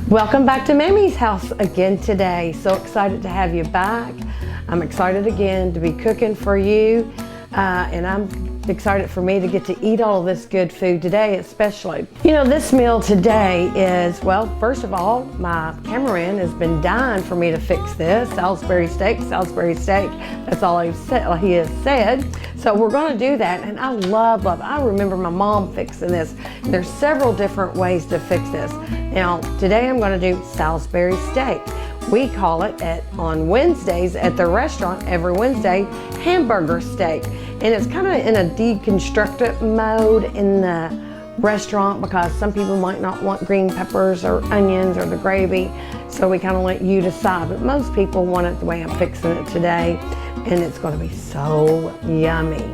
Welcome back to Mammy's house again today. So excited to have you back. I'm excited again to be cooking for you, and I'm excited for me to get to eat all of this good food today, especially. You know, this meal today is, well, first of all, my cameraman has been dying for me to fix this. Salisbury steak, that's all he has said. So we're gonna do that, and I love. I remember my mom fixing this. There's several different ways to fix this. Now, today I'm gonna do Salisbury steak. We call it on Wednesdays at the restaurant every Wednesday, hamburger steak. And it's kind of in a deconstructed mode in the restaurant because some people might not want green peppers or onions or the gravy. So we kind of let you decide. But most people want it the way I'm fixing it today. And it's going to be so yummy.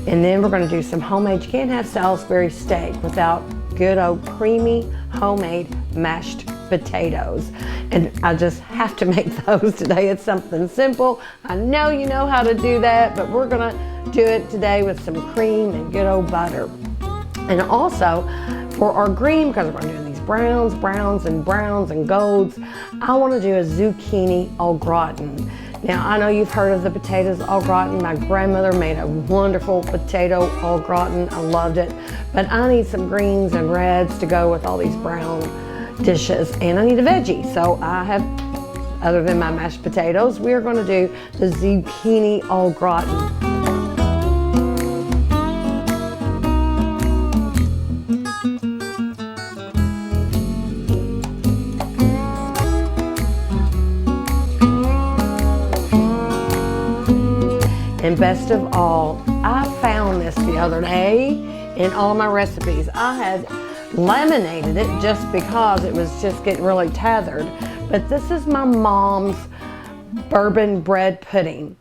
And then we're going to do some homemade. You can't have Salisbury steak without good old creamy homemade mashed potatoes, and I just have to make those today. It's something simple. I know you know how to do that, but we're gonna do it today with some cream and good old butter. And also for our green, because we're gonna do these browns and golds, I want to do a zucchini au gratin. Now, I know you've heard of the potatoes au gratin. My grandmother made a wonderful potato au gratin. I loved it. But I need some greens and reds to go with all these brown dishes, and I need a veggie. So I have, other than my mashed potatoes, we are going to do the zucchini au gratin. And best of all, I found this the other day in all my recipes. I had laminated it just because it was just getting really tethered. But this is my mom's bourbon bread pudding.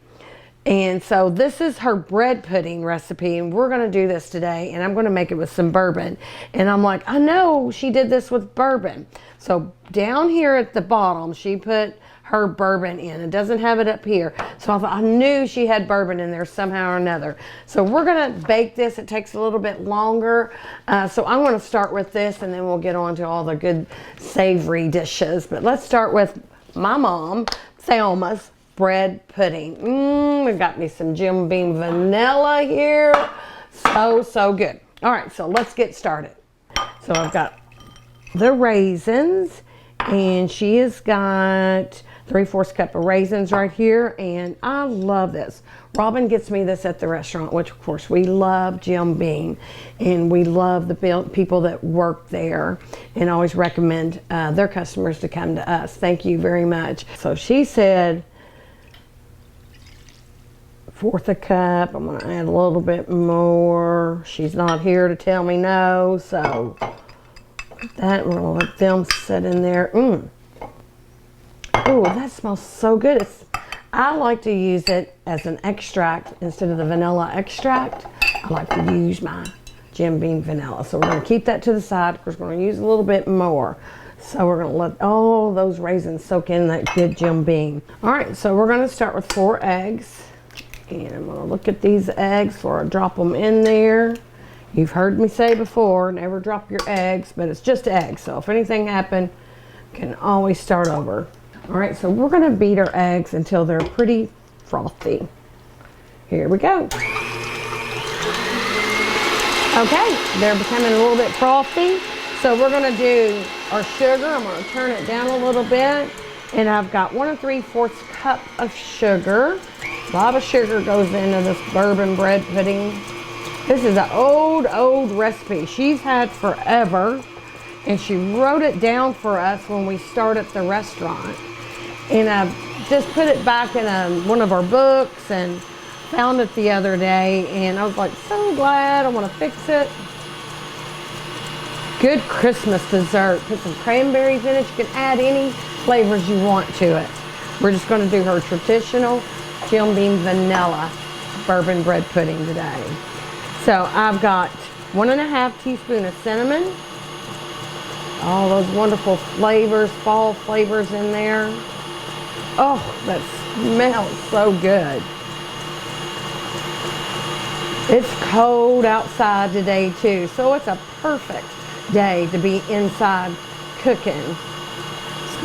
And so this is her bread pudding recipe, and we're gonna do this today, and I'm gonna make it with some bourbon. And I'm like, I know she did this with bourbon. So down here at the bottom, she put her bourbon in. It doesn't have it up here. So I thought, I knew she had bourbon in there somehow or another. So we're gonna bake this. It takes a little bit longer. So I'm gonna start with this, and then we'll get on to all the good savory dishes. But let's start with my mom, Thelma's bread pudding. We've got me some Jim Beam vanilla here. So good. All right, so let's get started. So I've got the raisins, and she has got 3/4 cup of raisins right here, and I love this. Robin gets me this at the restaurant, which of course we love Jim Beam, and we love the people that work there, and always recommend their customers to come to us. Thank you very much. So she said 1/4 cup. I'm gonna add a little bit more. She's not here to tell me no, so that, we're gonna let them sit in there. Oh, that smells so good. I like to use it as an extract instead of the vanilla extract. I like to use my Jim Beam vanilla. So we're gonna keep that to the side. We're gonna use a little bit more. So we're gonna let all those raisins soak in that good Jim Beam. All right, so we're gonna start with 4 eggs. And I'm gonna look at these eggs before I drop them in there. You've heard me say before, never drop your eggs, but it's just eggs. So if anything happened, can always start over. All right, so we're gonna beat our eggs until they're pretty frothy. Here we go. Okay, they're becoming a little bit frothy. So we're gonna do our sugar. I'm gonna turn it down a little bit. And I've got 1 3/4 cup of sugar. A lot of sugar goes into this bourbon bread pudding. This is an old recipe she's had forever, and she wrote it down for us when we started the restaurant. And I just put it back in one of our books and found it the other day, and I was like, so glad. I want to fix it. Good Christmas dessert. Put some cranberries in it. You can add any flavors you want to it. We're just going to do her traditional Jim Beam vanilla bourbon bread pudding today. So I've got 1 1/2 teaspoon of cinnamon. All those wonderful flavors, fall flavors in there. Oh, that smells so good. It's cold outside today too, so it's a perfect day to be inside cooking.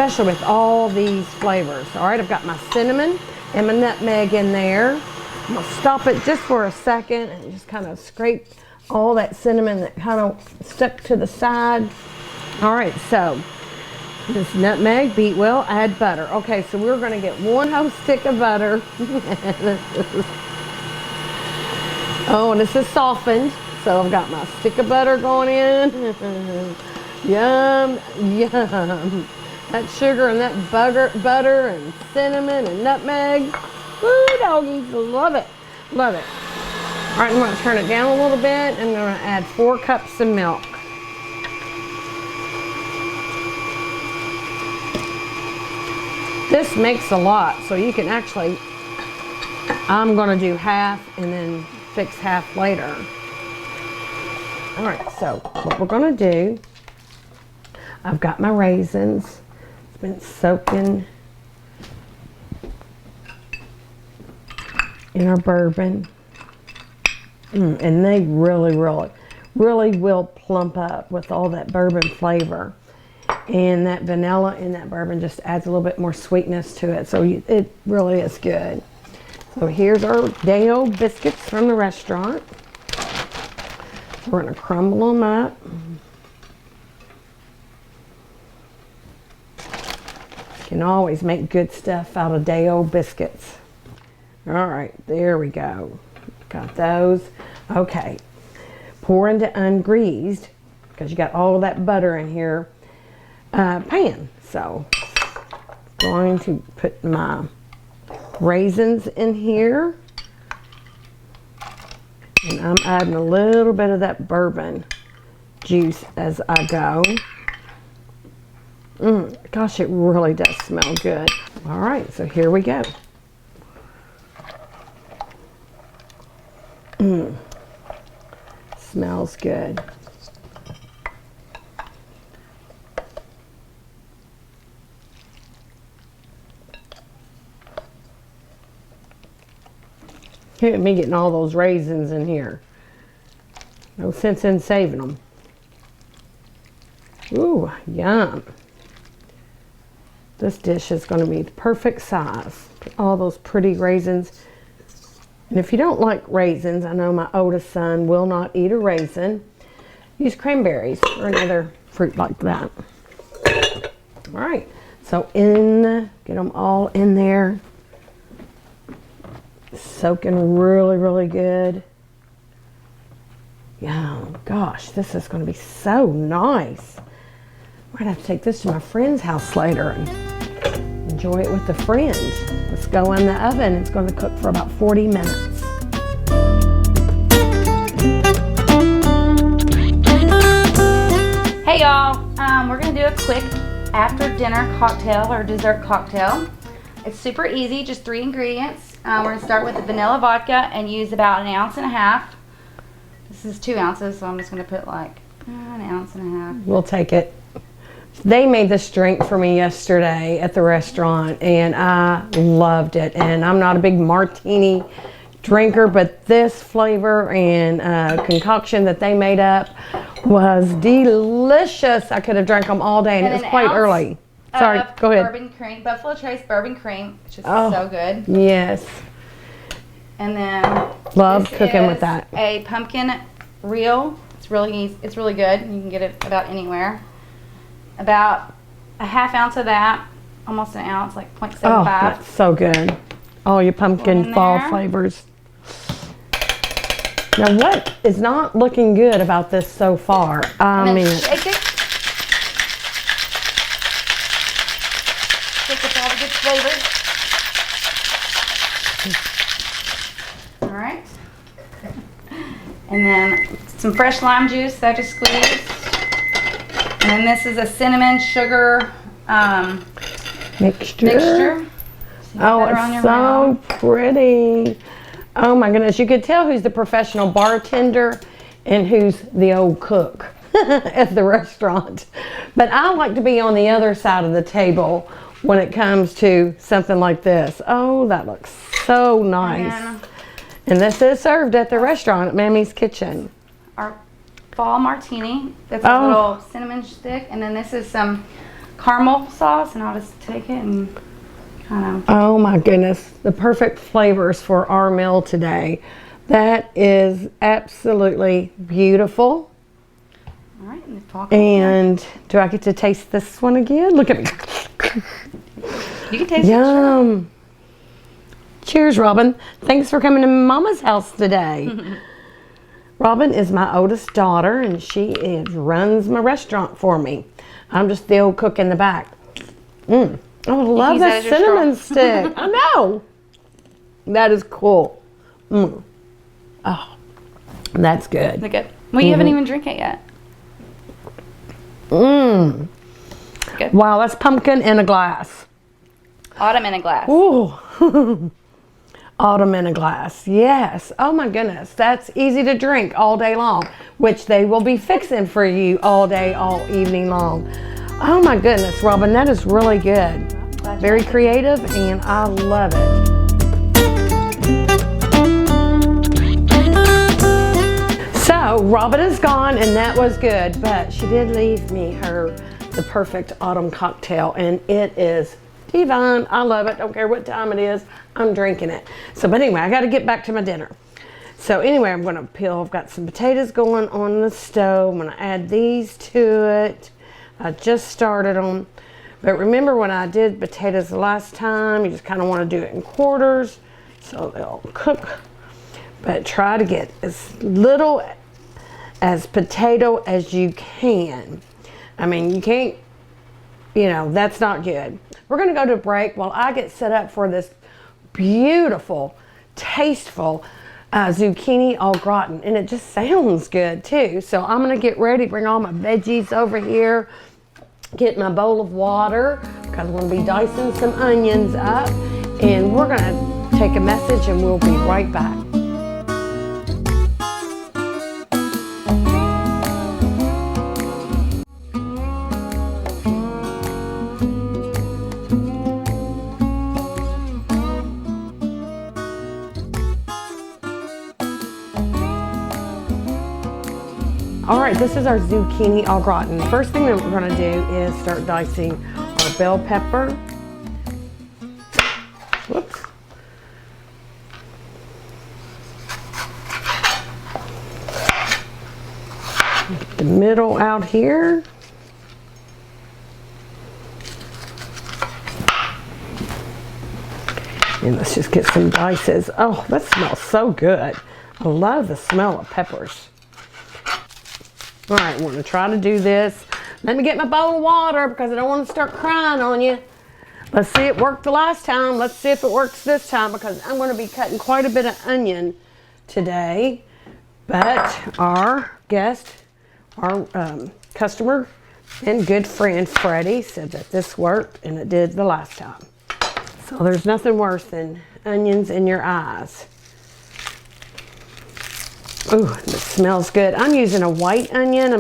especially with all these flavors. All right, I've got my cinnamon and my nutmeg in there. I'm gonna stop it just for a second and just kind of scrape all that cinnamon that kind of stuck to the side. All right, so this nutmeg, beat well, add butter. Okay, so we're gonna get 1 whole stick of butter. Oh, and this is softened. So I've got my stick of butter going in. Yum, yum. That sugar and that butter and cinnamon and nutmeg. Woo, doggies, love it, love it. All right, I'm gonna turn it down a little bit. I'm gonna add 4 cups of milk. This makes a lot, so you can actually, I'm gonna do half and then fix half later. All right, so what we're gonna do, I've got my raisins. It's been soaking in our bourbon. And they really will plump up with all that bourbon flavor. And that vanilla in that bourbon just adds a little bit more sweetness to it. So it really is good. So here's our day-old biscuits from the restaurant. So we're gonna crumble them up. You can always make good stuff out of day-old biscuits. All right, there we go. Got those. Okay, pour into ungreased, because you got all of that butter in here, pan. So going to put my raisins in here. And I'm adding a little bit of that bourbon juice as I go. Gosh, it really does smell good. All right, so here we go. Smells good. Look at me getting all those raisins in here. No sense in saving them. Ooh, yum. This dish is going to be the perfect size. All those pretty raisins. And if you don't like raisins, I know my oldest son will not eat a raisin. Use cranberries or another fruit like that. All right, so get them all in there. Soaking really good. Yeah, gosh, this is going to be so nice. I'm going to have to take this to my friend's house later and enjoy it with a friend. Let's go in the oven. It's going to cook for about 40 minutes. Hey y'all, we're going to do a quick after dinner cocktail or dessert cocktail. It's super easy, just 3 ingredients. We're going to start with the vanilla vodka and use about 1.5 ounces. This is 2 ounces, so I'm just going to put like 1.5 ounces. We'll take it. They made this drink for me yesterday at the restaurant, and I loved it. And I'm not a big martini drinker, but this flavor and concoction that they made up was delicious. I could have drank them all day, and it was quite early. Sorry, go ahead. Bourbon cream, Buffalo Trace bourbon cream, which is so good. Yes. And then love cooking with that. A pumpkin reel. It's really easy. It's really good. You can get it about anywhere. About 1/2 ounce of that, almost 1 ounce, like 0.75. Oh, that's so good. All your pumpkin fall flavors. Now, what is not looking good about this so far? I mean, shake it. Shake up all the good flavors. All right. And then some fresh lime juice that I just squeezed. And then this is a cinnamon sugar mixture. Oh, it's so pretty. Oh my goodness, you could tell who's the professional bartender and who's the old cook at the restaurant. But I like to be on the other side of the table when it comes to something like this. Oh, that looks so nice. And this is served at the restaurant at Mammy's Kitchen. Our fall martini. That's a little cinnamon stick. And then this is some caramel sauce, and I'll just take it and kind of. Oh my goodness, the perfect flavors for our meal today. That is absolutely beautiful. All right, and do I get to taste this one again? Look at me. You can taste it. Yum. Cheers, Robin. Thanks for coming to Mama's house today. Robin is my oldest daughter, and she runs my restaurant for me. I'm just the old cook in the back. Oh, I love that cinnamon stick. I know. That is cool. Oh, that's good. Is it good? Well, you haven't even drank it yet. Good. Wow, that's pumpkin in a glass. Autumn in a glass. Ooh. Autumn in a glass. Yes. Oh my goodness. That's easy to drink all day long, which they will be fixing for you all day, all evening long. Oh my goodness, Robin, that is really good. Very creative, and I love it. So Robin is gone, and that was good, but she did leave me the perfect autumn cocktail, and it is divine. I love it. Don't care what time it is. I'm drinking it. So, but anyway, I got to get back to my dinner. So anyway, I'm going to peel. I've got some potatoes going on the stove. I'm going to add these to it. I just started them. But remember when I did potatoes the last time, you just kind of want to do it in quarters so they'll cook. But try to get as little as potato as you can. I mean, you can't, that's not good. We're going to go to break while I get set up for this beautiful, tasteful zucchini au gratin. And it just sounds good too. So I'm going to get ready, bring all my veggies over here, get my bowl of water because I'm going to be dicing some onions up. And we're going to take a message and we'll be right back. All right, this is our zucchini au gratin. First thing that we're going to do is start dicing our bell pepper. Whoops. Get the middle out here. And let's just get some dices. Oh, that smells so good. I love the smell of peppers. All right, we're gonna try to do this. Let me get my bowl of water because I don't want to start crying on you. Let's see, it worked the last time. Let's see if it works this time because I'm gonna be cutting quite a bit of onion today. But our guest, our customer and good friend Freddie said that this worked, and it did the last time. So there's nothing worse than onions in your eyes. Ooh, it smells good. I'm using a white onion.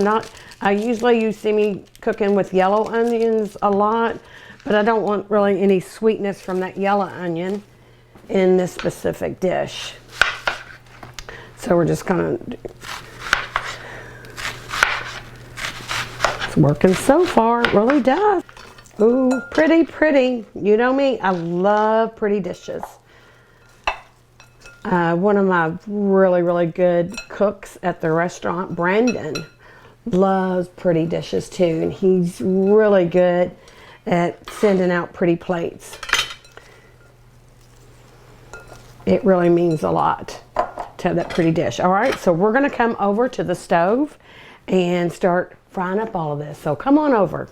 You see me cooking with yellow onions a lot, but I don't want really any sweetness from that yellow onion in this specific dish. So we're just gonna, it's working so far, it really does. Ooh, pretty, pretty. You know me, I love pretty dishes. One of my really, really good cooks at the restaurant, Brandon, loves pretty dishes too, and he's really good at sending out pretty plates. It really means a lot to have that pretty dish. All right, so we're gonna come over to the stove and start frying up all of this. So come on over.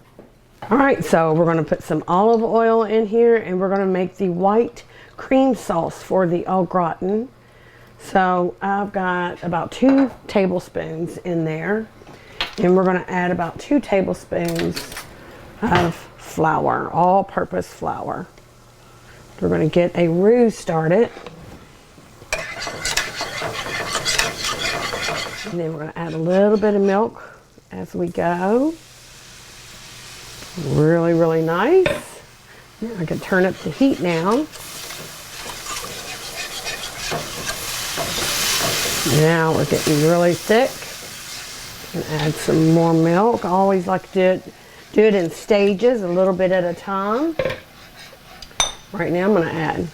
All right, so we're gonna put some olive oil in here, and we're gonna make the white cream sauce for the au gratin. So I've got about 2 tablespoons in there, and we're going to add about 2 tablespoons of flour, all-purpose flour. We're going to get a roux started, and then we're going to add a little bit of milk as we go. Really, really nice. I can turn up the heat now. Now we're getting really thick. And add some more milk. I always like to do do it in stages, a little bit at a time. Right now I'm going to add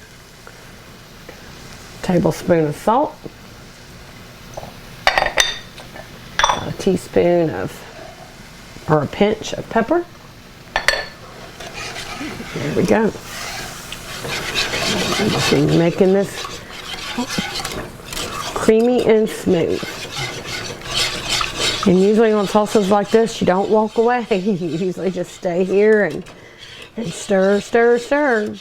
a tablespoon of salt, a teaspoon of, or a pinch of pepper. There we go. I'm making this creamy and smooth. And usually on salsas like this, you don't walk away. You usually just stay here and stir, stir, stir.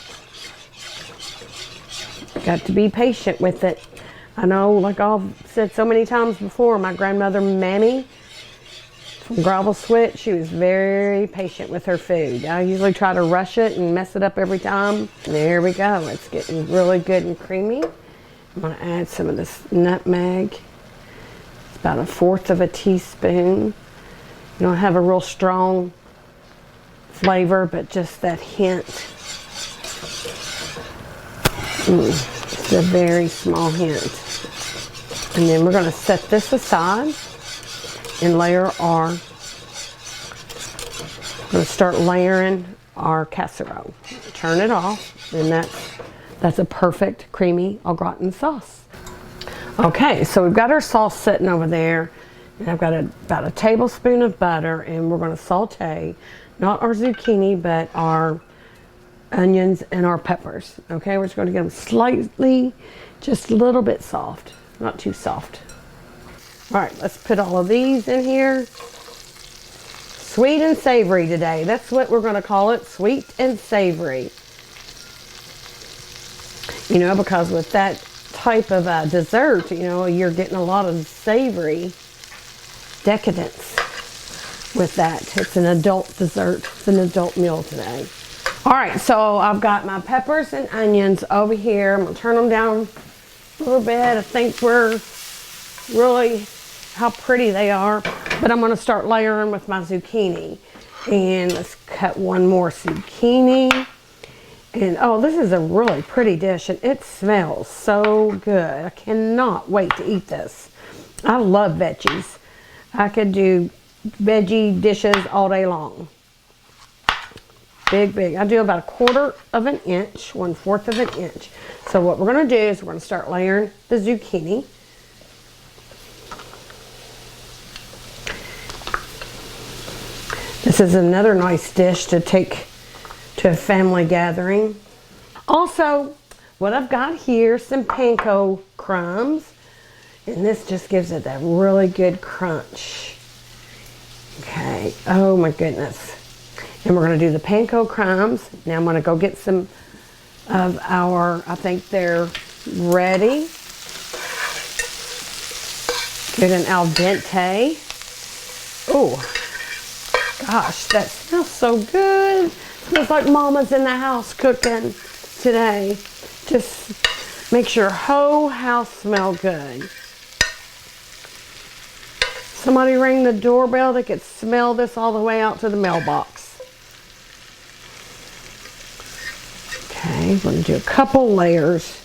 Got to be patient with it. I know, like I've said so many times before, my grandmother Mammy from Gravel Switch, she was very patient with her food. I usually try to rush it and mess it up every time. There we go. It's getting really good and creamy. I'm going to add some of this nutmeg. It's about 1/4 of a teaspoon. You don't have a real strong flavor, but just that hint. Just a very small hint. And then we're going to set this aside and layer our, we're going to start layering our casserole. Turn it off, and that's a perfect creamy au gratin sauce. Okay, so we've got our sauce sitting over there, and I've got about a tablespoon of butter, and we're going to saute not our zucchini, but our onions and our peppers. Okay, we're just going to get them slightly, just a little bit soft, not too soft. All right, let's put all of these in here. Sweet and savory today. That's what we're going to call it, sweet and savory. You know, because with that type of dessert, you know, you're getting a lot of savory decadence with that. It's an adult dessert. It's an adult meal today. All right, so I've got my peppers and onions over here. I'm going to turn them down a little bit. I think we're really how pretty they are, but I'm going to start layering with my zucchini. And let's cut one more zucchini. And oh, this is a really pretty dish, and it smells so good. I cannot wait to eat this. I love veggies. I could do veggie dishes all day long. Big, big. I do about 1/4 of an inch, 1/4 of an inch. So what we're going to do is we're going to start layering the zucchini. This is another nice dish to take to a family gathering. Also, what I've got here, some panko crumbs, and this just gives it that really good crunch. Okay, oh my goodness. And we're going to do the panko crumbs. Now I'm going to go get some of our, I think they're ready. Get an al dente. Oh, gosh, that smells so good. Smells like Mama's in the house cooking today. Just makes your whole house smell good. Somebody ring the doorbell, they could smell this all the way out to the mailbox. Okay, we're going to do a couple layers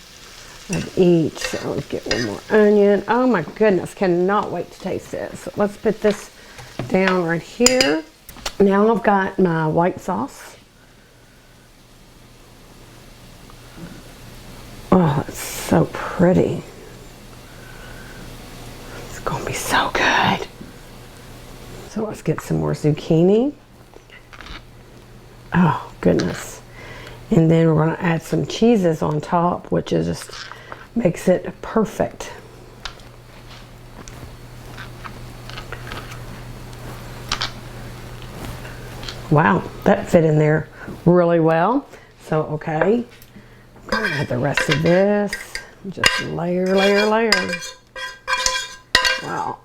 of each. So let's get one more onion. Oh my goodness, cannot wait to taste this. So let's put this down right here. Now I've got my white sauce. Oh, it's so pretty. It's going to be so good. So let's get some more zucchini. Oh, goodness. And then we're going to add some cheeses on top, which is just makes it perfect. Wow, that fit in there really well. So, okay, I'm going to add the rest of this. Just layer, layer, layer. Wow.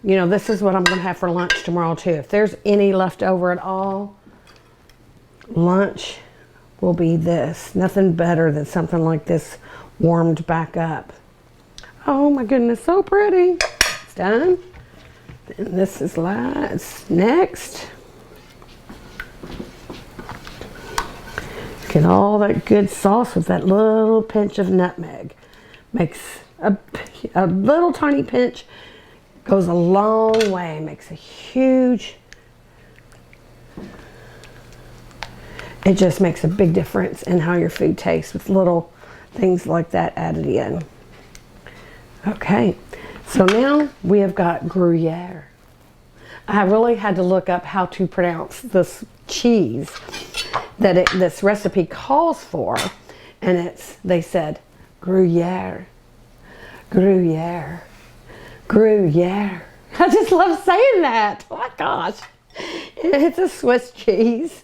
You know, this is what I'm going to have for lunch tomorrow too. If there's any left over at all, lunch will be this. Nothing better than something like this warmed back up. Oh my goodness, so pretty. It's done. And this is last. Next. Get all that good sauce with that little pinch of nutmeg. Makes a little tiny pinch goes a long way. Makes a huge It just makes a big difference in how your food tastes with little things like that added in. Okay, so now we have got Gruyere. I really had to look up how to pronounce this cheese that this recipe calls for, and they said Gruyere, Gruyere, Gruyere. I just love saying that. Oh my gosh. It's a Swiss cheese.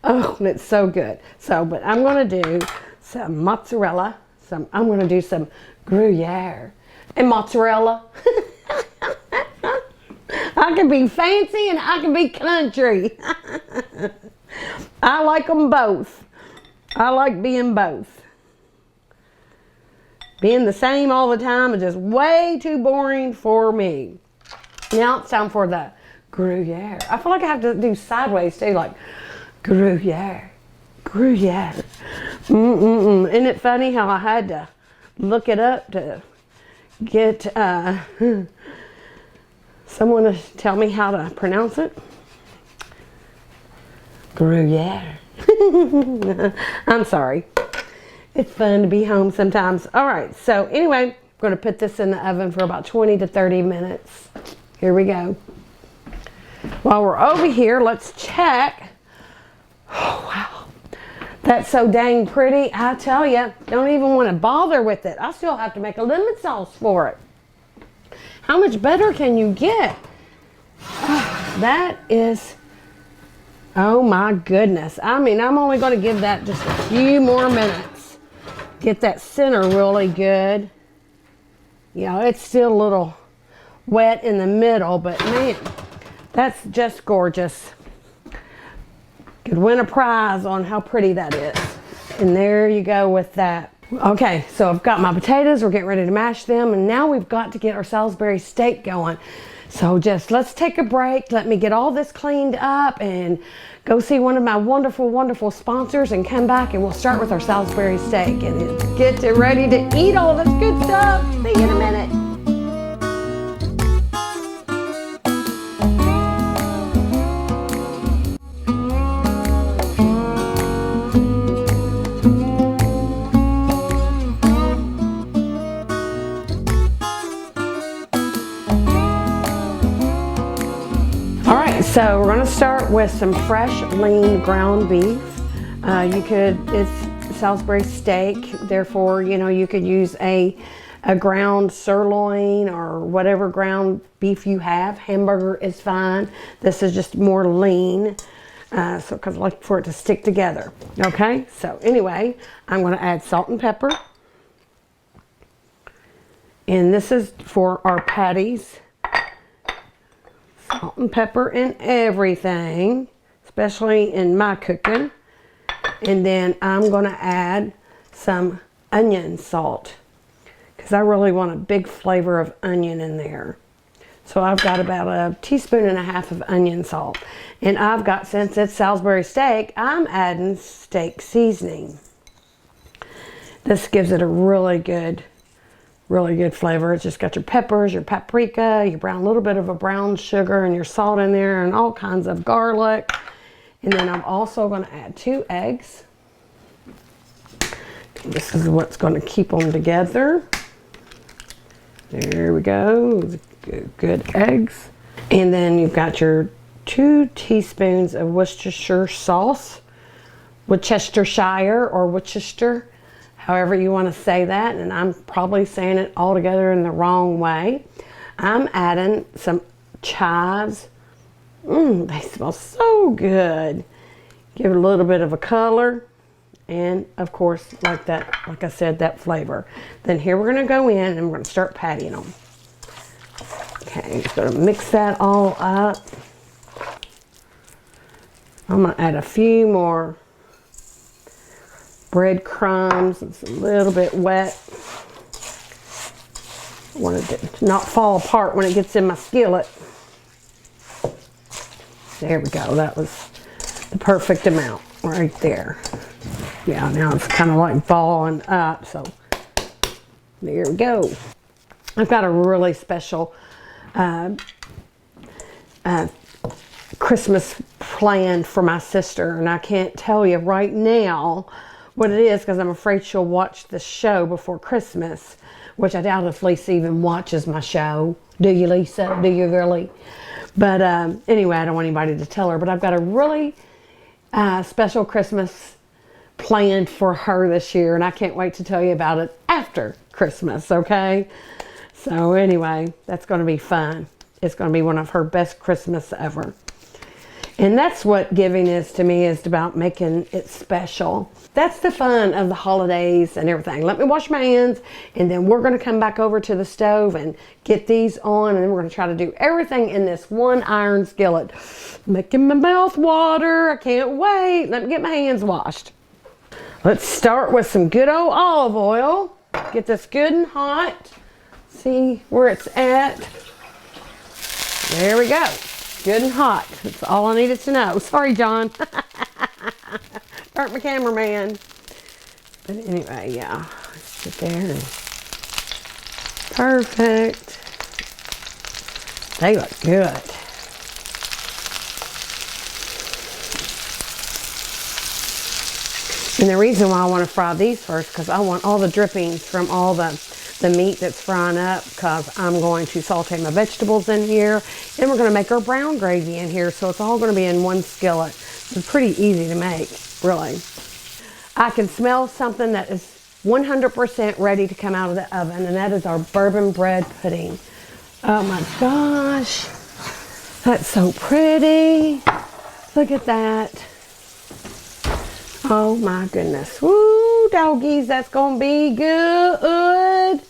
Oh, and it's so good. But I'm going to do some mozzarella. I'm going to do some Gruyere and mozzarella. I can be fancy and I can be country. I like them both. I like being both. Being the same all the time is just way too boring for me. Now it's time for the Gruyere. I feel like I have to do sideways too, like Gruyere, Gruyere. Isn't it funny how I had to look it up to get someone to tell me how to pronounce it? Gruyere. I'm sorry. It's fun to be home sometimes. All right, so anyway, I'm going to put this in the oven for about 20 to 30 minutes. Here we go. While we're over here, let's check. Oh, wow. That's so dang pretty. I tell you, don't even want to bother with it. I still have to make a lemon sauce for it. How much better can you get? That is, oh my goodness. I mean, I'm only going to give that just a few more minutes. Get that center really good. You know, it's still a little wet in the middle, but man, that's just gorgeous. Could win a prize on how pretty that is. And there you go with that. Okay, so I've got my potatoes. We're getting ready to mash them. And now we've got to get our Salisbury steak going. So just let's take a break. Let me get all this cleaned up and go see one of my wonderful, wonderful sponsors and come back and we'll start with our Salisbury steak and get ready to eat all this good stuff. See you in a minute. So we're going to start with some fresh, lean ground beef. It's Salisbury steak, therefore, you know, you could use a ground sirloin or whatever ground beef you have. Hamburger is fine. This is just more lean, because I like for it to stick together. Okay, so anyway, I'm going to add salt and pepper. And this is for our patties. Salt and pepper in everything, especially in my cooking. And then I'm going to add some onion salt because I really want a big flavor of onion in there. So I've got about a teaspoon and a half of onion salt. And I've got, since it's Salisbury steak, I'm adding steak seasoning. This gives it a really good flavor. It's just got your peppers, your paprika, your little bit of a brown sugar and your salt in there and all kinds of garlic. And then I'm also going to add 2 eggs. This is what's going to keep them together. There we go. Good eggs. And then you've got your 2 teaspoons of Worcestershire sauce, Worcestershire or Worcester, however you want to say that, and I'm probably saying it all together in the wrong way. I'm adding some chives. They smell so good. Give it a little bit of a color, and of course, like I said, that flavor. Then here we're going to go in and we're going to start patting them. Okay, just going to mix that all up. I'm going to add a few more breadcrumbs. It's a little bit wet. I want it to not fall apart when it gets in my skillet. There we go. That was the perfect amount right there. Yeah, now it's kind of like balling up. So there we go. I've got a really special Christmas planned for my sister, and I can't tell you right now what it is because I'm afraid she'll watch the show before Christmas, which I doubt if Lisa even watches my show. Do you, Lisa? Do you really? But anyway, I don't want anybody to tell her, but I've got a really special Christmas planned for her this year, and I can't wait to tell you about it after Christmas, okay? So anyway, that's going to be fun. It's going to be one of her best Christmas ever. And that's what giving is to me, is about making it special. That's the fun of the holidays and everything. Let me wash my hands, and then we're going to come back over to the stove and get these on, and then we're going to try to do everything in this one iron skillet. Making my mouth water. I can't wait. Let me get my hands washed. Let's start with some good old olive oil. Get this good and hot. See where it's at. There we go. Good and hot. That's all I needed to know. Sorry, John. Burnt my cameraman. But anyway, yeah. Let's get there. Perfect. They look good. And the reason why I want to fry these first, because I want all the drippings from all the meat that's frying up, because I'm going to saute my vegetables in here, and we're going to make our brown gravy in here, so it's all going to be in one skillet. It's pretty easy to make, really. I can smell something that is 100% ready to come out of the oven, and that is our bourbon bread pudding. Oh my gosh, that's so pretty. Look at that. Oh my goodness. Woo, doggies, that's gonna be good.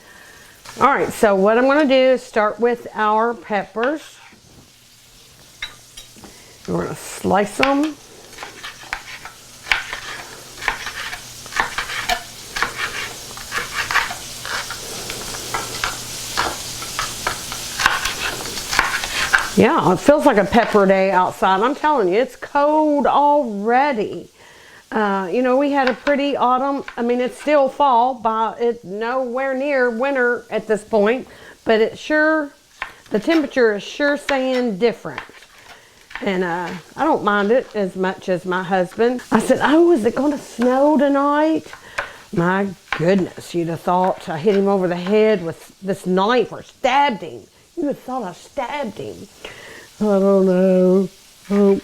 All right, so what I'm gonna do is start with our peppers. We're gonna slice them. Yeah, it feels like a pepper day outside. I'm telling you, it's cold already. You know, we had a pretty autumn. I mean, it's still fall, but it's nowhere near winter at this point. But it sure, the temperature is sure saying different. And I don't mind it as much as my husband. I said, oh, is it going to snow tonight? My goodness, you'd have thought I hit him over the head with this knife or stabbed him. You'd have thought I stabbed him. I don't know. Oh,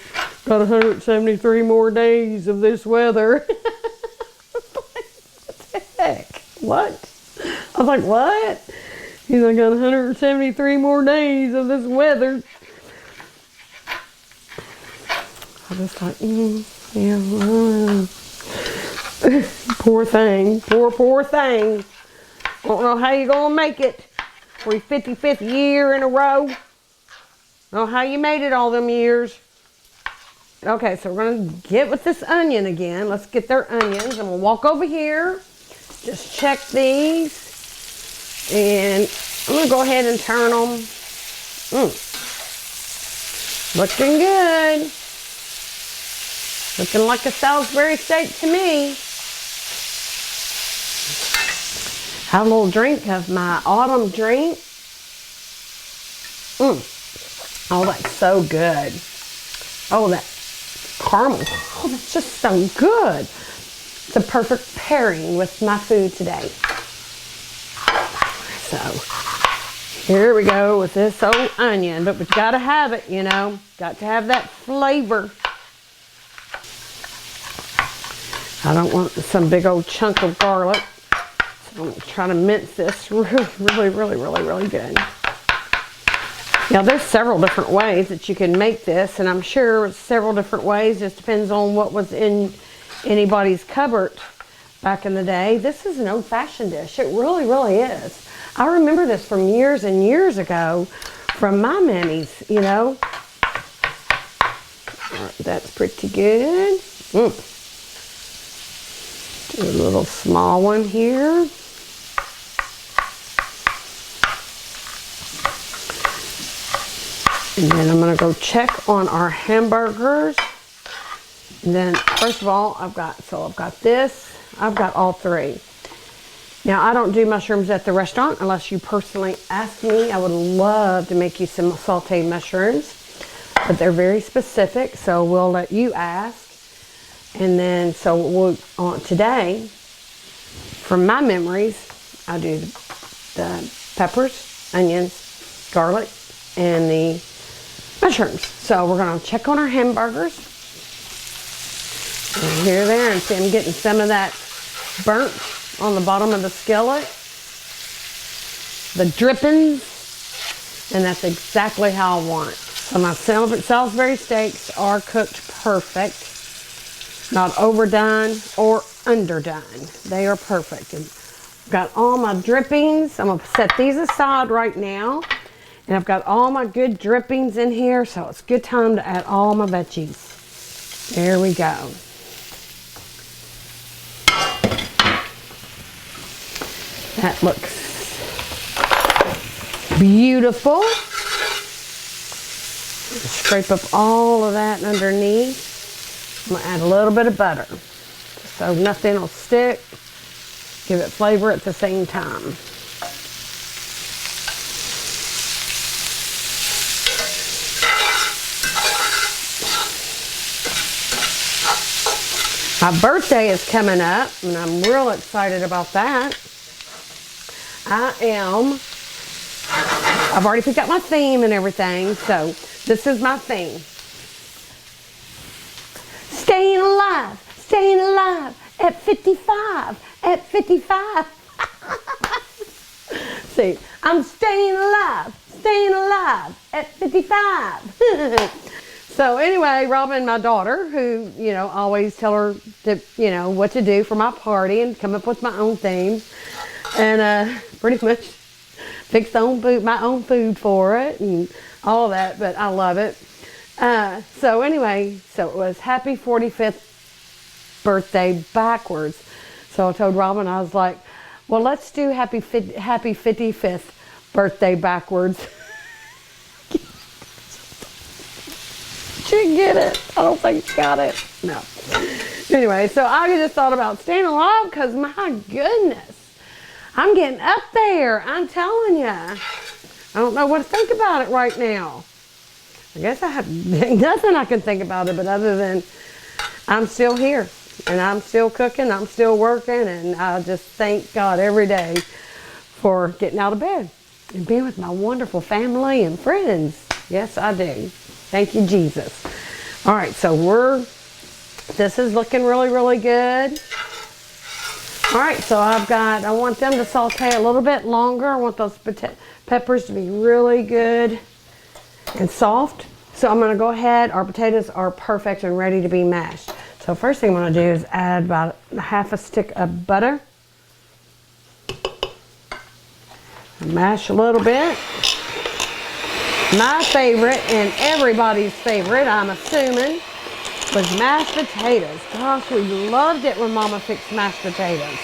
got 173 more days of this weather. What the heck? What? I was like, what? He's like, got 173 more days of this weather. I was like, yeah. Poor thing. Poor thing. Don't know how you're going to make it for your 55th year in a row. Don't know how you made it all them years. Okay, so we're going to get with this onion again. Let's get their onions. And we'll walk over here. Just check these. And I'm going to go ahead and turn them. Looking good. Looking like a Salisbury steak to me. Have a little drink of my autumn drink. Oh, that's so good. Oh, that caramel. Oh, that's just so good. It's a perfect pairing with my food today. So, here we go with this old onion. But we've got to have it, you know. Got to have that flavor. I don't want some big old chunk of garlic. So I'm going to try to mince this really good. Now, there's several different ways that you can make this, and I'm sure several different ways. Just depends on what was in anybody's cupboard back in the day. This is an old-fashioned dish. It really is. I remember this from years and years ago from my Mammy's, you know. All right, that's pretty good. Do a little small one here. And then I'm going to go check on our hamburgers. And then, first of all, I've got this. I've got all three. Now, I don't do mushrooms at the restaurant unless you personally ask me. I would love to make you some sauteed mushrooms. but they're very specific, so we'll let you ask. And then, so today, from my memories, I do the peppers, onions, garlic, and the mushrooms. So we're gonna check on our hamburgers. And here, there, and see I'm getting some of that burnt on the bottom of the skillet. The drippings, and that's exactly how I want it. So my Salisbury steaks are cooked perfect. Not overdone or underdone. They are perfect. And I've got all my drippings. I'm gonna set these aside right now. And I've got all my good drippings in here, so it's a good time to add all my veggies. There we go. That looks beautiful. Scrape up all of that underneath. I'm gonna add a little bit of butter, so nothing will stick. Give it flavor at the same time. My birthday is coming up, and I'm real excited about that. I've already picked out my theme and everything, so this is my theme. Staying alive at 55, at 55. See, I'm staying alive at 55. So anyway, Robin, my daughter, who, you know, always tell her to, you know, what to do for my party and come up with my own themes. And pretty much fix my own food for it and all of that, but I love it. So anyway, so it was happy 45th birthday backwards. So I told Robin, I was like, well, let's do happy 55th birthday backwards. She get it? I don't think she got it. No. Anyway, so I just thought about staying alive because my goodness, I'm getting up there. I'm telling you. I don't know what to think about it right now. I guess I have nothing I can think about it, but other than I'm still here and I'm still cooking, I'm still working, and I just thank God every day for getting out of bed and being with my wonderful family and friends. Yes, I do. Thank you, Jesus. All right, so this is looking really, really good. All right, so I want them to saute a little bit longer. I want those peppers to be really good and soft. So I'm gonna go ahead, our potatoes are perfect and ready to be mashed. So first thing I'm gonna do is add about half a stick of butter. Mash a little bit. My favorite, and everybody's favorite, I'm assuming, was mashed potatoes. Gosh, we loved it when Mama fixed mashed potatoes.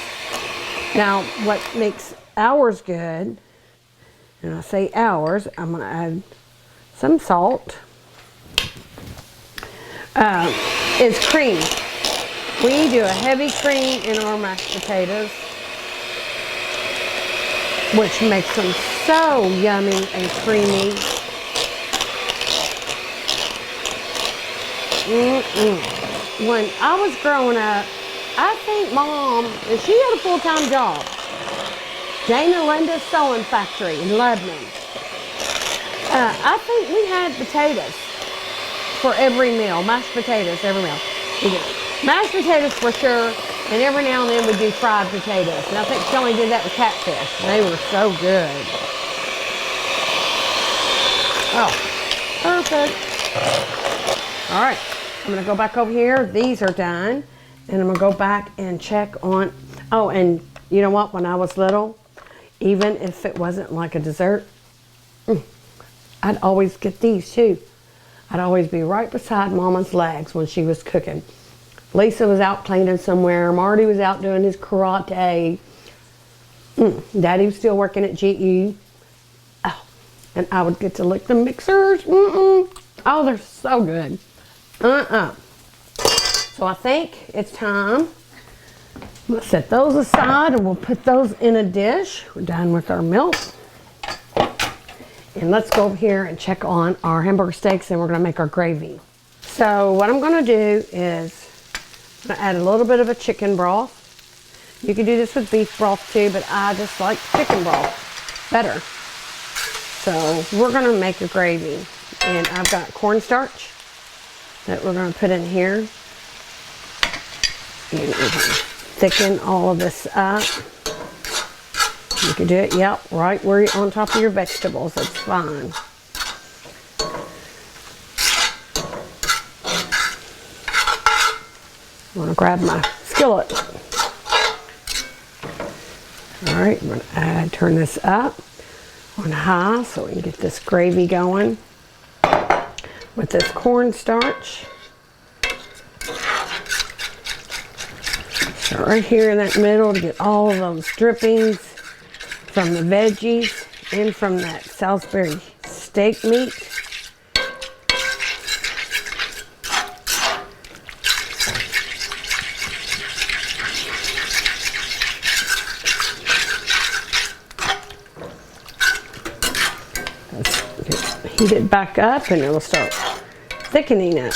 Now, what makes ours good, and I say ours, I'm gonna add some salt, is cream. We do a heavy cream in our mashed potatoes, which makes them so yummy and creamy. When I was growing up, I think Mom, she had a full-time job. Dana Linda's Sewing Factory in Lebanon. I think we had potatoes for every meal, mashed potatoes every meal. We did mashed potatoes for sure, and every now and then we do fried potatoes. And I think she only did that with catfish. They were so good. Oh, perfect. All right. I'm gonna go back over here. These are done. And I'm gonna go back and check on, oh, and you know what? When I was little, even if it wasn't like a dessert, I'd always get these too. I'd always be right beside Mama's legs when she was cooking. Lisa was out cleaning somewhere. Marty was out doing his karate. Daddy was still working at GE. Oh, and I would get to lick the mixers. Oh, they're so good. So I think it's time. We'll set those aside and we'll put those in a dish. We're done with our milk. And let's go over here and check on our hamburger steaks, and we're gonna make our gravy. So what I'm gonna do is I'm gonna add a little bit of a chicken broth. You can do this with beef broth too, but I just like chicken broth better. So we're gonna make a gravy, and I've got cornstarch that we're gonna put in here. And we're gonna thicken all of this up. You can do it, yep, right where you're on top of your vegetables, that's fine. I'm gonna grab my skillet. All right, I'm gonna turn this up on high so we can get this gravy going with this cornstarch. Start right here in that middle to get all of those drippings from the veggies and from that Salisbury steak meat. Heat it back up and it'll start thickening it.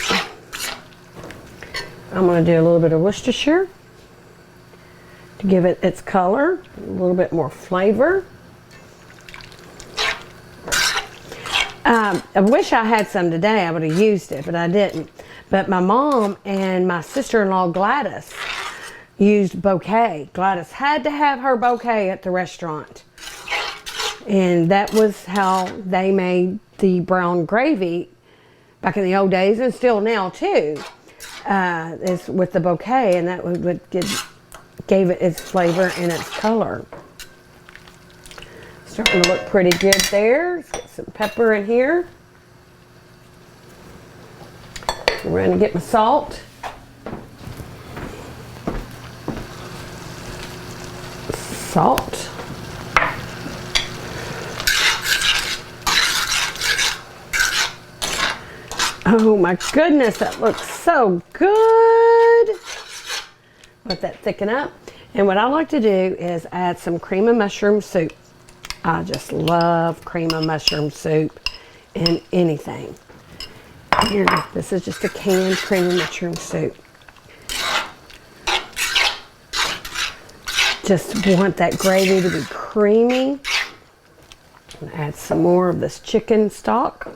I'm going to do a little bit of Worcestershire to give it its color, a little bit more flavor. I wish I had some today. I would have used it, but I didn't. But my mom and my sister-in-law Gladys used bouquet. Gladys had to have her bouquet at the restaurant. And that was how they made the brown gravy back in the old days, and still now too, is with the bouquet, and that gave it its flavor and its color. Starting to look pretty good there. Let's get some pepper in here. I'm going to get my salt. Salt. Oh my goodness, that looks so good. Let that thicken up. And what I like to do is add some cream of mushroom soup. I just love cream of mushroom soup in anything. Here, this is just a canned cream of mushroom soup. Just want that gravy to be creamy. I'm gonna add some more of this chicken stock.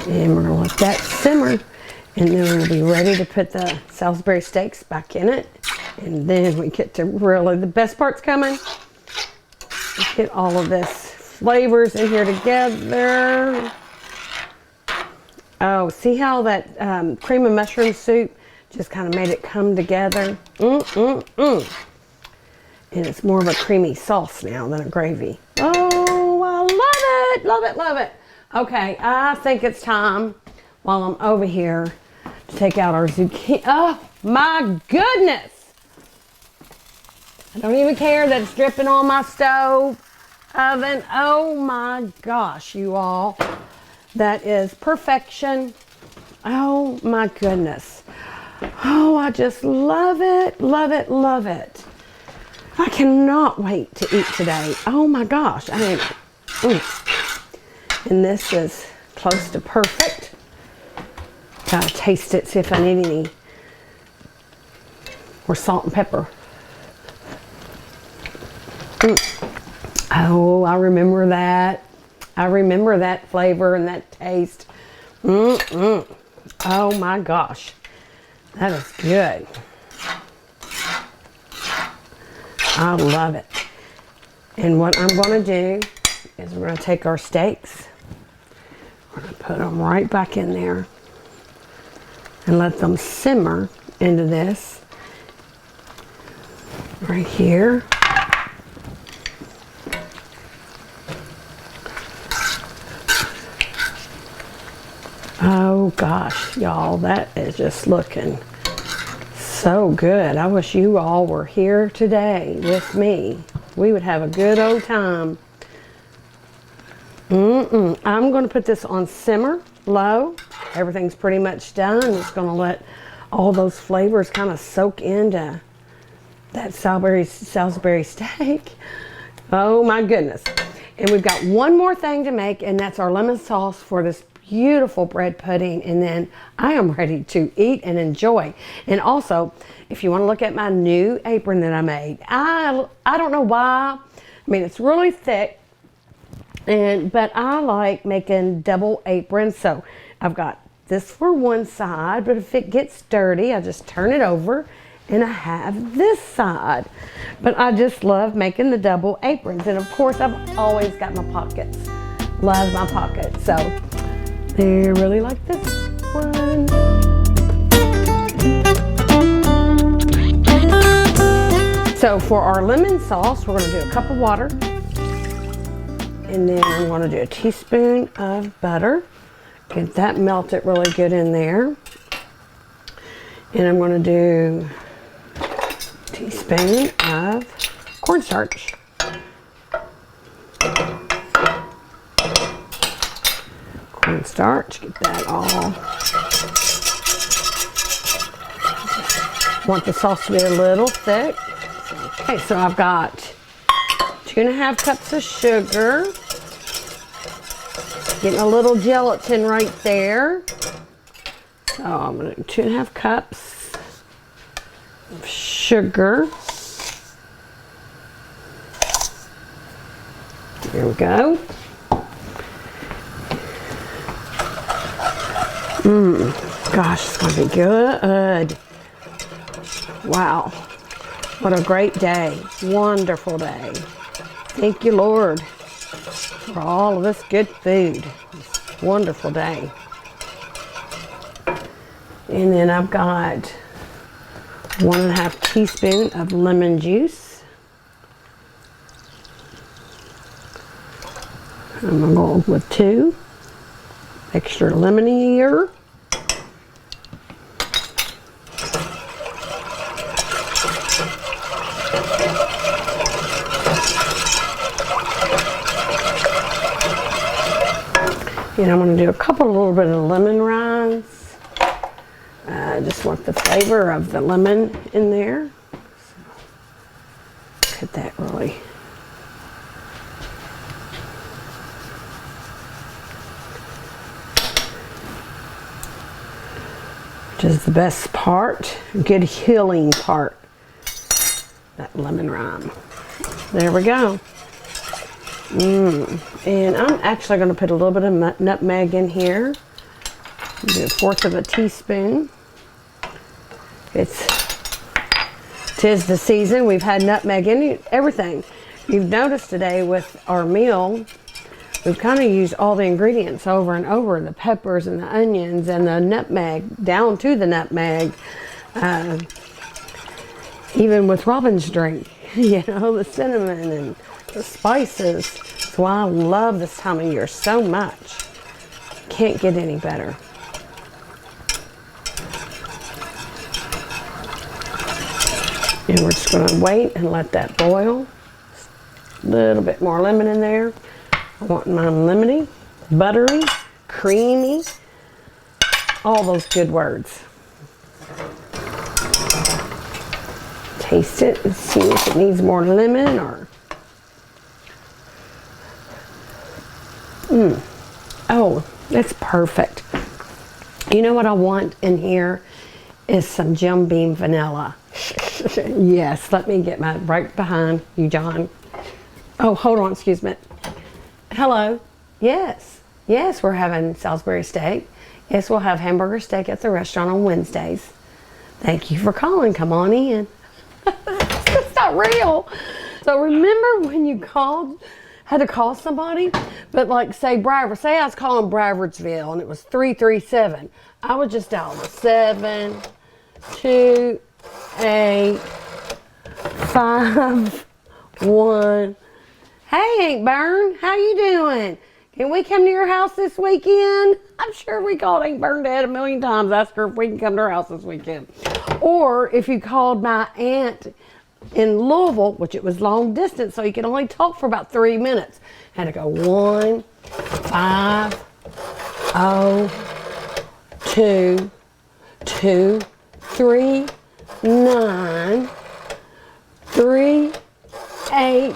And we're going to let that simmer, and then we'll be ready to put the Salisbury steaks back in it. And then we get to really, the best part's coming. Let's get all of this flavors in here together. Oh, see how that cream of mushroom soup just kind of made it come together? And it's more of a creamy sauce now than a gravy. Oh, I love it, love it, love it. Okay, I think it's time, while I'm over here, to take out our zucchini. Oh my goodness! I don't even care that it's dripping on my stove oven. Oh my gosh, you all. That is perfection. Oh my goodness. Oh, I just love it, love it, love it. I cannot wait to eat today. Oh my gosh. I mean, and this is close to perfect. Gotta taste it, see if I need any more salt and pepper. Oh, I remember that. I remember that flavor and that taste. Oh my gosh. That is good. I love it. And what I'm going to do is we're going to take our steaks. We're going to put them right back in there and let them simmer into this right here. Oh gosh, y'all, that is just looking so good. I wish you all were here today with me. We would have a good old time. I'm going to put this on simmer, low. Everything's pretty much done. I'm just going to let all those flavors kind of soak into that Salisbury steak. Oh my goodness. And we've got one more thing to make, and that's our lemon sauce for this beautiful bread pudding. And then I am ready to eat and enjoy. And also, if you want to look at my new apron that I made, I don't know why. I mean, it's really thick, but I like making double aprons. So I've got this for one side, but if it gets dirty, I just turn it over and I have this side. But I just love making the double aprons. And of course, I've always got my pockets. Love my pockets. So they're really like this one. So for our lemon sauce, we're gonna do a cup of water. And then I'm gonna do a teaspoon of butter. Get that melted really good in there. And I'm gonna do teaspoon of cornstarch. Cornstarch, get that all. Want the sauce to be a little thick. Okay, so I've got 2.5 cups of sugar. Getting a little gelatin right there. So I'm gonna do 2.5 cups of sugar. There we go. Gosh, it's gonna be good. Wow, what a great day. Wonderful day. Thank you, Lord, for all of this good food. Wonderful day. And then I've got 1.5 teaspoon of lemon juice. I'm gonna go with 2 extra lemony here. And I'm going to do a little bit of lemon rinds. I just want the flavor of the lemon in there. So, cut that really. Which is the best part, good healing part. That lemon rind. There we go. And I'm actually going to put a little bit of nutmeg in here. Do 1/4 of a teaspoon. Tis the season. We've had nutmeg in everything. You've noticed today with our meal, we've kind of used all the ingredients over and over. The peppers and the onions and the nutmeg, down to the nutmeg. Even with Robin's drink, you know, the cinnamon and the spices. That's why I love this time of year so much. Can't get any better. And we're just going to wait and let that boil. A little bit more lemon in there. I want mine lemony, buttery, creamy, all those good words. Taste it and see if it needs more lemon or... Oh, that's perfect. You know what I want in here is some Jim Beam vanilla. Yes, let me get my right behind you, John. Oh, hold on, excuse me. Hello. Yes, we're having Salisbury steak. Yes, we'll have hamburger steak at the restaurant on Wednesdays. Thank you for calling. Come on in. That's not real. So remember when you had to call somebody, but like say Bradford, say I was calling Bradfordsville and it was 337. I would just dial the 72851. Hey, Aunt Bern, how you doing? Can we come to your house this weekend? I'm sure we called Aunt Bern Dad a million times, asked her if we can come to her house this weekend. Or if you called my aunt in Louisville, which it was long distance, so you could only talk for about 3 minutes. Had to go 1 5 0 2 2 3 9 3, 8,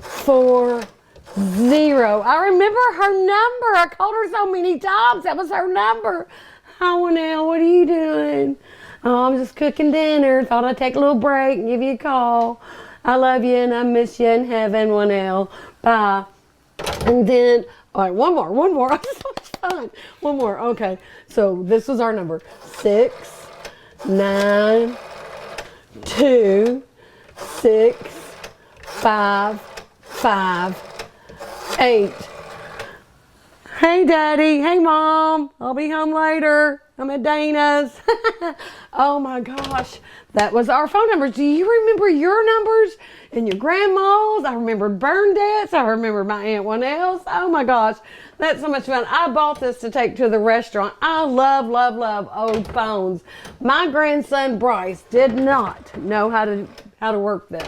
4, 0. I remember her number. I called her so many times. That was her number. Hi, Winnell, what are you doing? Oh, I'm just cooking dinner. Thought I'd take a little break and give you a call. I love you and I miss you in heaven, Winnell. Bye. And then, all right, one more. That's so much fun. One more. Okay. So this was our number. 6, 9, 2, 6, 5, 5, 8. Hey, Daddy. Hey, Mom. I'll be home later. I'm at Dana's. Oh, my gosh. That was our phone numbers. Do you remember your numbers and your grandma's? I remember Bernadette's. I remember my Aunt Winnell's. Oh, my gosh. That's so much fun. I bought this to take to the restaurant. I love old phones. My grandson, Bryce, did not know how to work this.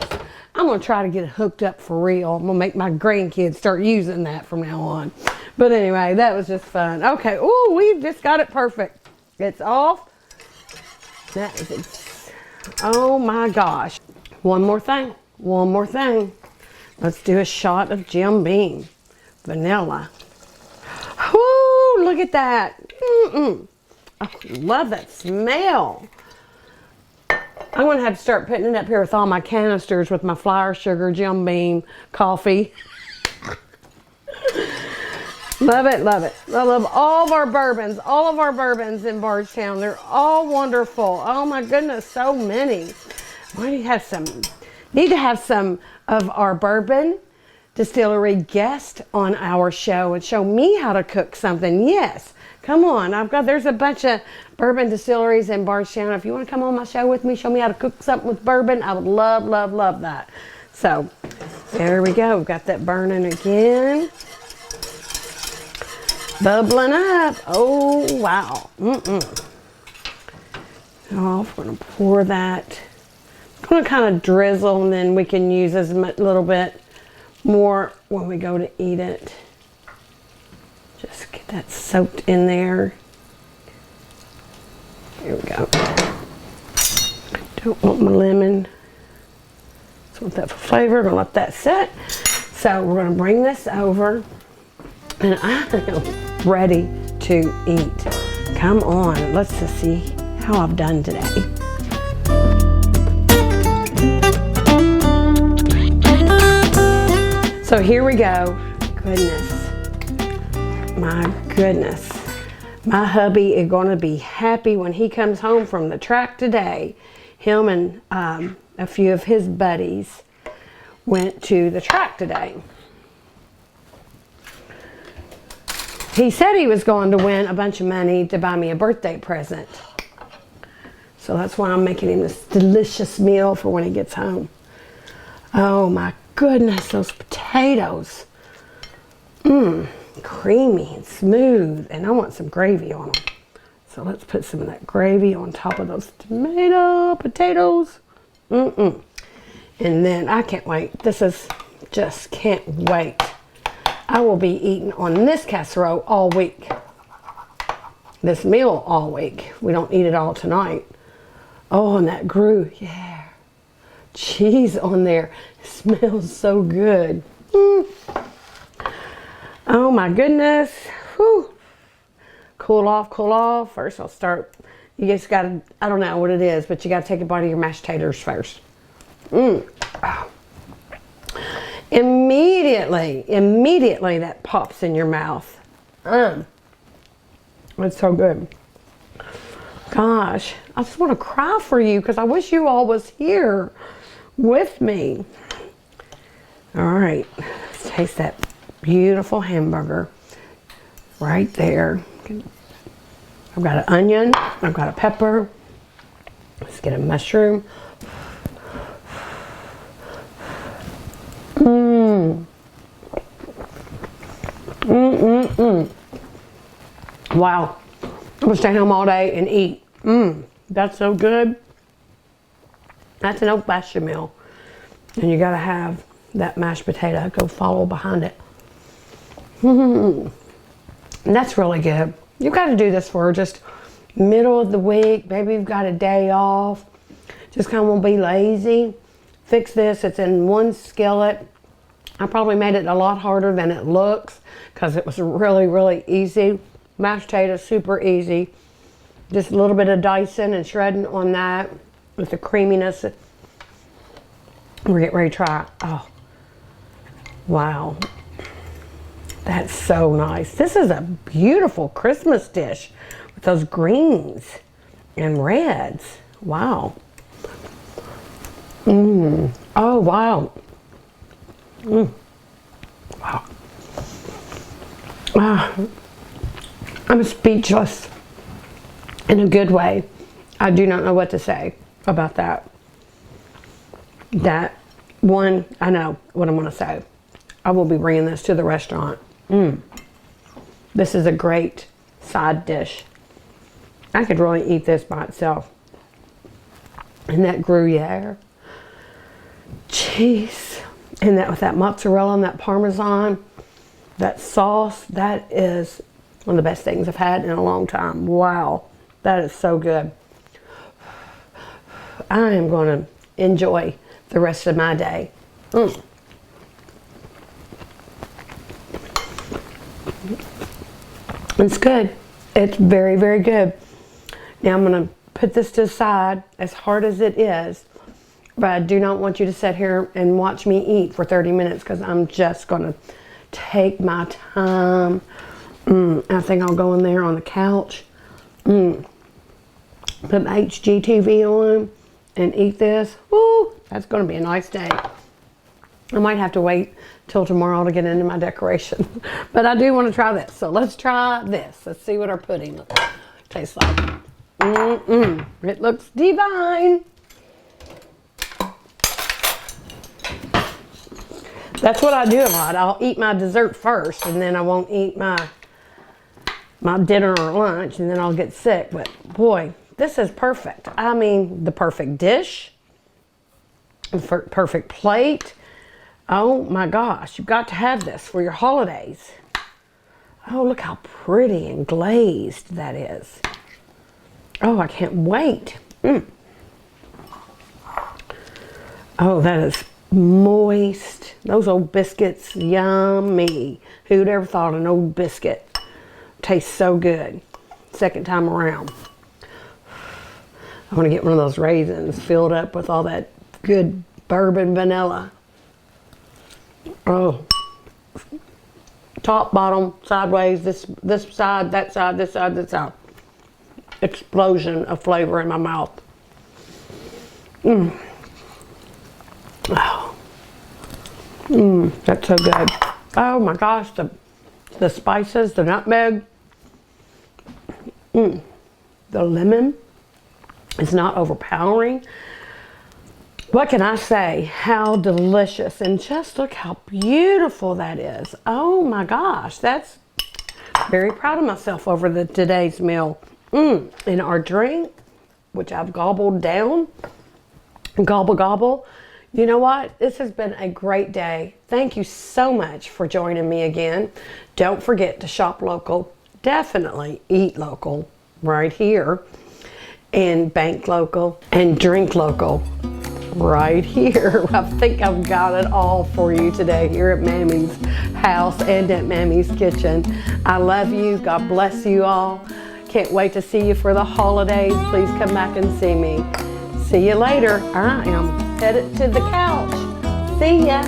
I'm going to try to get it hooked up for real. I'm going to make my grandkids start using that from now on. But anyway, that was just fun. Okay. Ooh, we just got it perfect. It's off. That is, oh my gosh. One more thing. Let's do a shot of Jim Beam. Vanilla. Whoo, look at that. Oh, love that smell. I'm going to have to start putting it up here with all my canisters with my flour, sugar, Jim Beam, coffee. Love it. I love all of our bourbons in Bardstown. They're all wonderful. Oh my goodness, so many. Why do you have some? Need to have some of our bourbon distillery guests on our show and show me how to cook something. Yes, come on. There's a bunch of bourbon distilleries in Bardstown. If you want to come on my show with me, show me how to cook something with bourbon, I would love that. So there we go. We've got that burning again. Bubbling up. Oh, wow. Oh, we're going to pour that. I'm going to kind of drizzle, and then we can use as much, little bit more when we go to eat it. Just get that soaked in there. Here we go. Don't want my lemon. Just want that for flavor. I'm going to let that set. So we're going to bring this over. And I am ready to eat. Come on, let's just see how I've done today. So here we go. My goodness. My hubby is going to be happy when he comes home from the track today. Him and a few of his buddies went to the track today. He said he was going to win a bunch of money to buy me a birthday present. So that's why I'm making him this delicious meal for when he gets home. Oh my goodness, those potatoes. Creamy and smooth. And I want some gravy on them. So let's put some of that gravy on top of those potatoes. And then I can't wait. Just can't wait. I will be eating on this casserole all week. This meal all week. We don't eat it all tonight. Oh, and that grew, yeah. Cheese on there. It smells so good. Oh my goodness. Whew. Cool off. First I'll start. You just gotta, I don't know what it is, but you gotta take a bite of your mashed taters first. Oh. Immediately that pops in your mouth. It's so good. Gosh, I just want to cry for you because I wish you all was here with me. All right, let's taste that beautiful hamburger right there. I've got an onion, I've got a pepper. Let's get a mushroom. Wow. I'm gonna stay home all day and eat. That's so good. That's an old bechamel. And you gotta have that mashed potato go follow behind it. And that's really good. You've got to do this for just middle of the week. Maybe you've got a day off. Just kind of want to be lazy. fix this. It's in one skillet. I probably made it a lot harder than it looks because it was really, really easy. Mashed potatoes, super easy. Just a little bit of dicing and shredding on that with the creaminess. We're getting ready to try. Oh, wow. That's so nice. This is a beautiful Christmas dish with those greens and reds. Wow. Oh, wow. Wow. I'm speechless in a good way. I do not know what to say about that. That one, I know what I'm going to say. I will be bringing this to the restaurant. This is a great side dish. I could really eat this by itself. And that Gruyere cheese, and that with that mozzarella and that Parmesan, that sauce, that is one of the best things I've had in a long time. Wow, that is so good. I am going to enjoy the rest of my day. It's good. It's very, very good. Now I'm going to put this to the side, as hard as it is, but I do not want you to sit here and watch me eat for 30 minutes because I'm just going to take my time. I think I'll go in there on the couch, put my HGTV on and eat this. Woo, that's going to be a nice day. I might have to wait till tomorrow to get into my decoration, but I do want to try this. So let's try this. Let's see what our pudding tastes like. It looks divine. That's what I do a lot. I'll eat my dessert first, and then I won't eat my dinner or lunch, and then I'll get sick. But boy, this is perfect. I mean, the perfect dish, perfect plate. Oh my gosh, you've got to have this for your holidays. Oh, look how pretty and glazed that is. Oh, I can't wait. Oh, that is moist. Those old biscuits, yummy. Who'd ever thought an old biscuit tastes so good? Second time around. I want to get one of those raisins filled up with all that good bourbon vanilla. Oh, top, bottom, sideways, this side, that side, this side, this side. Explosion of flavor in my mouth. Oh. That's so good. Oh my gosh, the spices, the nutmeg, the lemon is not overpowering. What can I say? How delicious, and just look how beautiful that is. Oh my gosh, that's very proud of myself over today's meal. And our drink, which I've gobbled down, gobble gobble. You know what? This has been a great day. Thank you so much for joining me again. Don't forget to shop local. Definitely eat local right here, and bank local and drink local right here. I think I've got it all for you today here at Mammy's house and at Mammy's kitchen. I love you. God bless you all. Can't wait to see you for the holidays. Please come back and see me. See you later. I am headed to the couch. See ya.